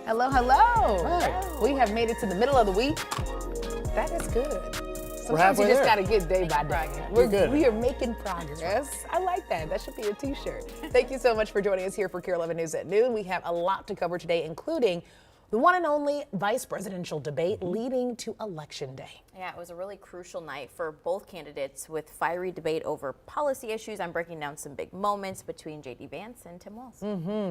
Hello, hello. Hi. We have made it to the middle of the week. That is good. Sometimes halfway you just there. got to get day by day. We're good. We are making progress. I like that. That should be a t-shirt. Thank you so much for joining us here for KARE 11 News at Noon. We have a lot to cover today, including the one and only vice presidential debate leading to Election Day. Yeah, it was a really crucial night for both candidates with fiery debate over policy issues. I'm breaking down some big moments between J.D. Vance and Tim Walz.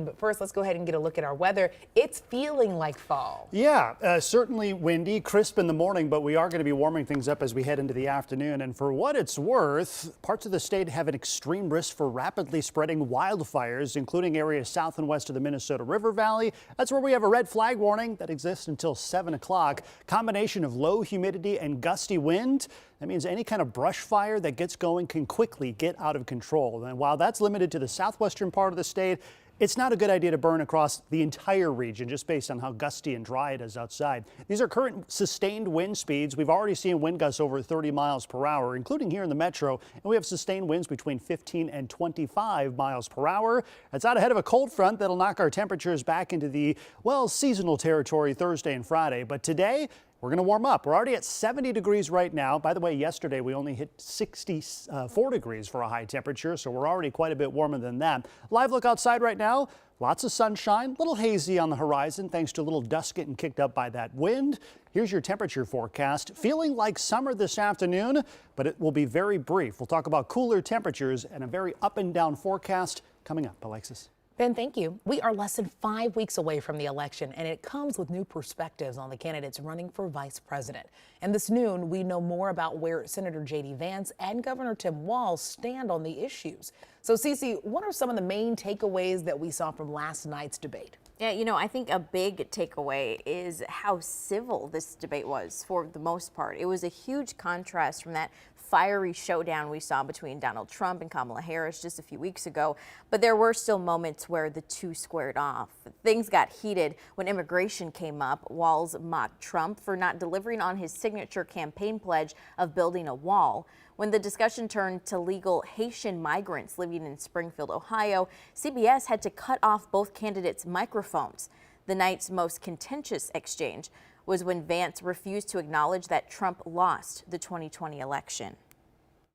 But first, let's go ahead and get a look at our weather. It's feeling like fall. Yeah, certainly windy, crisp in the morning, but we are going to be warming things up as we head into the afternoon. And for what it's worth, parts of the state have an extreme risk for rapidly spreading wildfires, including areas south and west of the Minnesota River Valley. That's where we have a red flag warning that exists until 7 o'clock. Combination of low humidity and gusty wind. That means any kind of brush fire that gets going can quickly get out of control. And while that's limited to the southwestern part of the state, it's not a good idea to burn across the entire region just based on how gusty and dry it is outside. These are current sustained wind speeds. We've already seen wind gusts over 30 miles per hour, including here in the metro. And we have sustained winds between 15 and 25 miles per hour. That's out ahead of a cold front that'll knock our temperatures back into the, well, seasonal territory Thursday and Friday. But today, we're going to warm up. We're already at 70 degrees right now. By the way, yesterday we only hit 64 degrees for a high temperature, so we're already quite a bit warmer than that. Live look outside right now. Lots of sunshine, a little hazy on the horizon thanks to a little dust getting kicked up by that wind. Here's your temperature forecast. Feeling like summer this afternoon, but it will be very brief. We'll talk about cooler temperatures and a very up and down forecast coming up. Alexis. Ben, thank you. We are less than 5 weeks away from the election, and it comes with new perspectives on the candidates running for vice president. And this noon, we know more about where Senator J.D. Vance and Governor Tim Walz stand on the issues. So, Cece, what are some of the main takeaways that we saw from last night's debate? Yeah, you know, I think a big takeaway is how civil this debate was for the most part. It was a huge contrast from that fiery showdown we saw between Donald Trump and Kamala Harris just a few weeks ago. But there were still moments where the two squared off. Things got heated when immigration came up. Walz mocked Trump for not delivering on his signature campaign pledge of building a wall. When the discussion turned to legal Haitian migrants living in Springfield, Ohio, CBS had to cut off both candidates' microphones. The night's most contentious exchange was when Vance refused to acknowledge that Trump lost the 2020 election.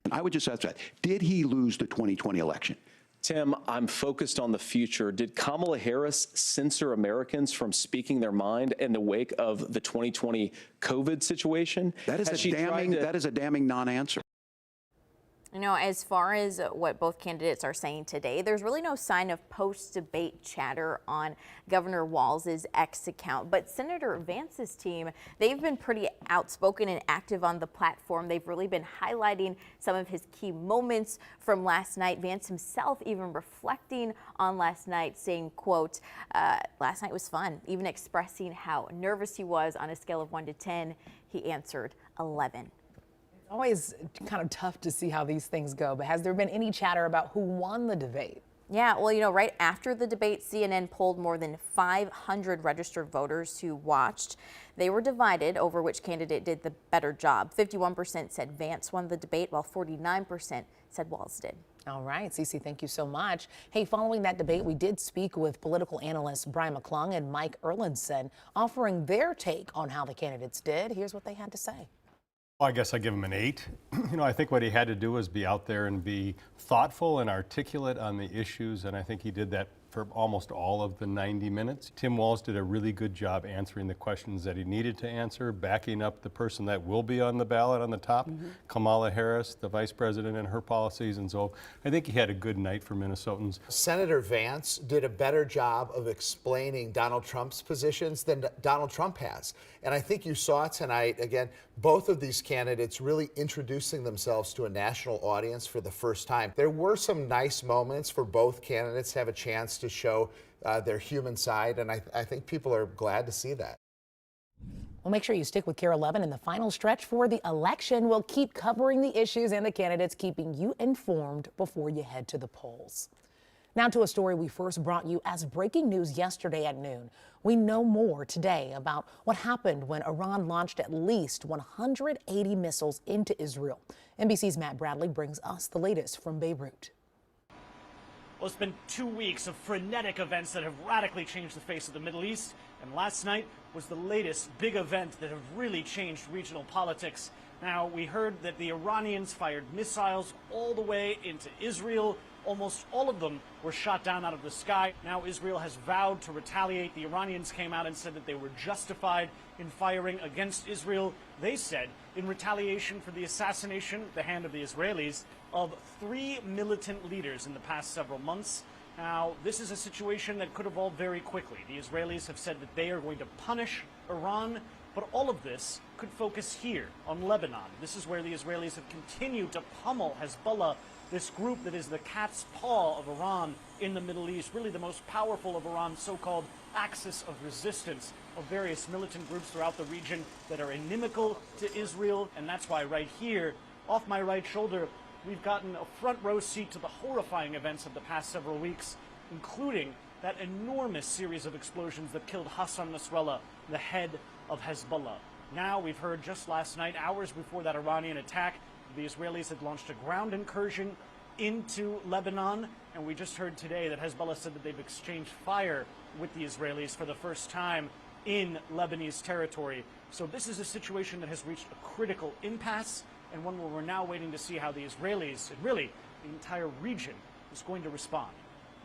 I would just ask that, did he lose the 2020 election? Tim, I'm focused on the future. Did Kamala Harris censor Americans from speaking their mind in the wake of the 2020 COVID situation? That is a damning non-answer. You know, as far as what both candidates are saying today, there's really no sign of post-debate chatter on Governor Walz's X account. But Senator Vance's team, they've been pretty outspoken and active on the platform. They've really been highlighting some of his key moments from last night. Vance himself even reflecting on last night, saying, quote, last night was fun, even expressing how nervous he was. On a scale of 1 to 10, he answered 11. Always kind of tough to see how these things go, but has there been any chatter about who won the debate? Yeah, well, you know, right after the debate, CNN polled more than 500 registered voters who watched. They were divided over which candidate did the better job. 51% said Vance won the debate, while 49% said Walz did. All right, Cece, thank you so much. Hey, following that debate, we did speak with political analysts Brian McClung and Mike Erlandson, offering their take on how the candidates did. Here's what they had to say. Well, I guess I give him an 8. You know, I think what he had to do was be out there and be thoughtful and articulate on the issues, and I think he did that for almost all of the 90 minutes. Tim Walz did a really good job answering the questions that he needed to answer, backing up the person that will be on the ballot on the top, Kamala Harris, the vice president, and her policies. And so I think he had a good night for Minnesotans. Senator Vance did a better job of explaining Donald Trump's positions than Donald Trump has. And I think you saw tonight, again, both of these candidates really introducing themselves to a national audience for the first time. There were some nice moments for both candidates to have a chance to show their human side, and I think people are glad to see that. Well, make sure you stick with KARE 11 in the final stretch for the election. We'll keep covering the issues and the candidates, keeping you informed before you head to the polls. Now to a story we first brought you as breaking news yesterday at noon. We know more today about what happened when Iran launched at least 180 missiles into Israel. NBC's Matt Bradley brings us the latest from Beirut. Well, it's been 2 weeks of frenetic events that have radically changed the face of the Middle East, and last night was the latest big event that have really changed regional politics. Now, we heard that the Iranians fired missiles all the way into Israel. Almost all of them were shot down out of the sky. Now Israel has vowed to retaliate. The Iranians came out and said that they were justified in firing against Israel. They said in retaliation for the assassination at the hand of the Israelis of 3 militant leaders in the past several months. Now, this is a situation that could evolve very quickly. The Israelis have said that they are going to punish Iran, but all of this could focus here on Lebanon. This is where the Israelis have continued to pummel Hezbollah, this group that is the cat's paw of Iran in the Middle East, really the most powerful of Iran's so-called axis of resistance of various militant groups throughout the region that are inimical to Israel. And that's why right here, off my right shoulder, we've gotten a front row seat to the horrifying events of the past several weeks, including that enormous series of explosions that killed Hassan Nasrallah, the head of Hezbollah. Now, we've heard just last night, hours before that Iranian attack, the Israelis had launched a ground incursion into Lebanon, and we just heard today that Hezbollah said that they've exchanged fire with the Israelis for the first time in Lebanese territory. So this is a situation that has reached a critical impasse, and one where we're now waiting to see how the Israelis, and really the entire region, is going to respond.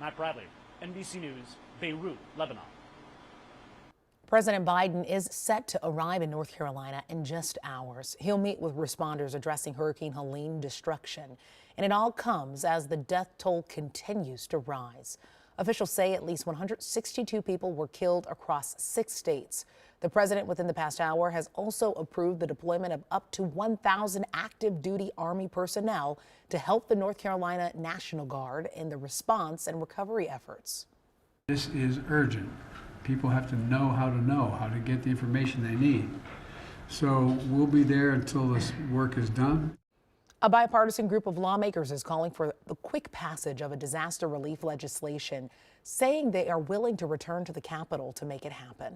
Matt Bradley, NBC News, Beirut, Lebanon. President Biden is set to arrive in North Carolina in just hours. He'll meet with responders addressing Hurricane Helene destruction. And it all comes as the death toll continues to rise. Officials say at least 162 people were killed across 6 states. The president within the past hour has also approved the deployment of up to 1,000 active duty Army personnel to help the North Carolina National Guard in the response and recovery efforts. This is urgent. People have to know how to get the information they need. So we'll be there until this work is done. A bipartisan group of lawmakers is calling for the quick passage of a disaster relief legislation, saying they are willing to return to the Capitol to make it happen.